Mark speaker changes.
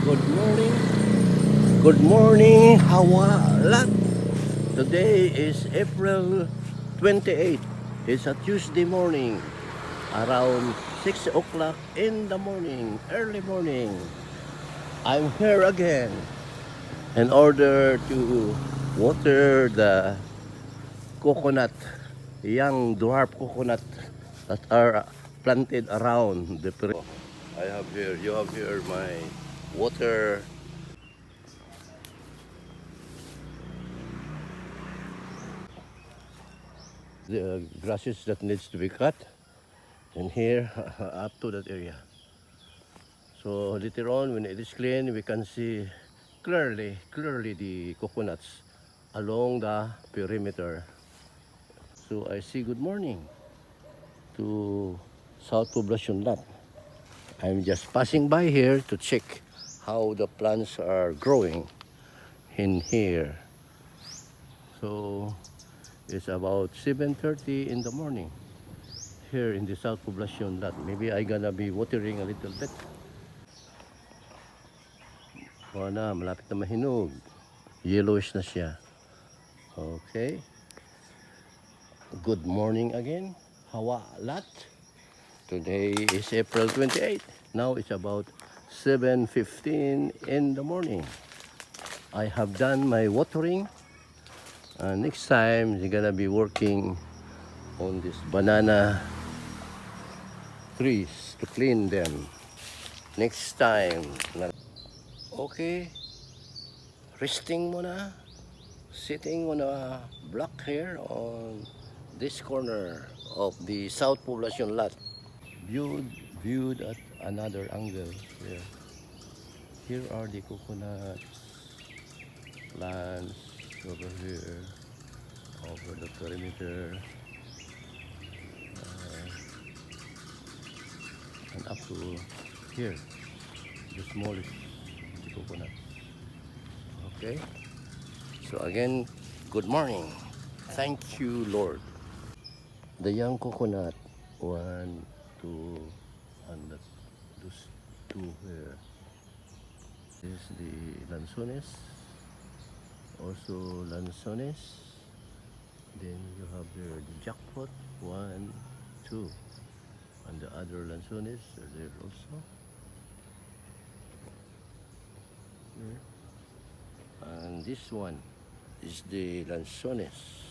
Speaker 1: Good morning. Good morning, Hawalat. Today is April 28. It's a Tuesday morning. Around 6 o'clock in the morning, early morning. I'm here again in order to water the coconut, young dwarf coconut that are planted around the you have here my water. The grasses that needs to be cut and here up to that area. So later on when it is clean, we can see clearly the coconuts along the perimeter. So I say good morning to South Poblacion Lot. I'm just passing by here to check how the plants are growing in here. So it's about 7:30 in the morning here in the South Poblacion Lot. Maybe I gonna be watering a little bit. O na, malapit na mahinog. Yellowish na siya. Okay. Good morning again. Hawalat. Today is April 28. Now it's about 7:15 in the morning. I have done my watering. Next time, you're gonna be working on this banana trees to clean them. Next time. Okay. Resting muna. Sitting on a block here on this corner of the South Poblacion Lot. Viewed at another angle here. Here are the coconuts, plants over here, over the perimeter, and up to here, the smallest the coconut. Okay, so again, good morning. Thank you, Lord. The young coconut, one, two, and those two here. This is the lanzones, also lanzones. Then you have there the jackpot, one, two, and the other lanzones are there also. Here. And this one is the lanzones.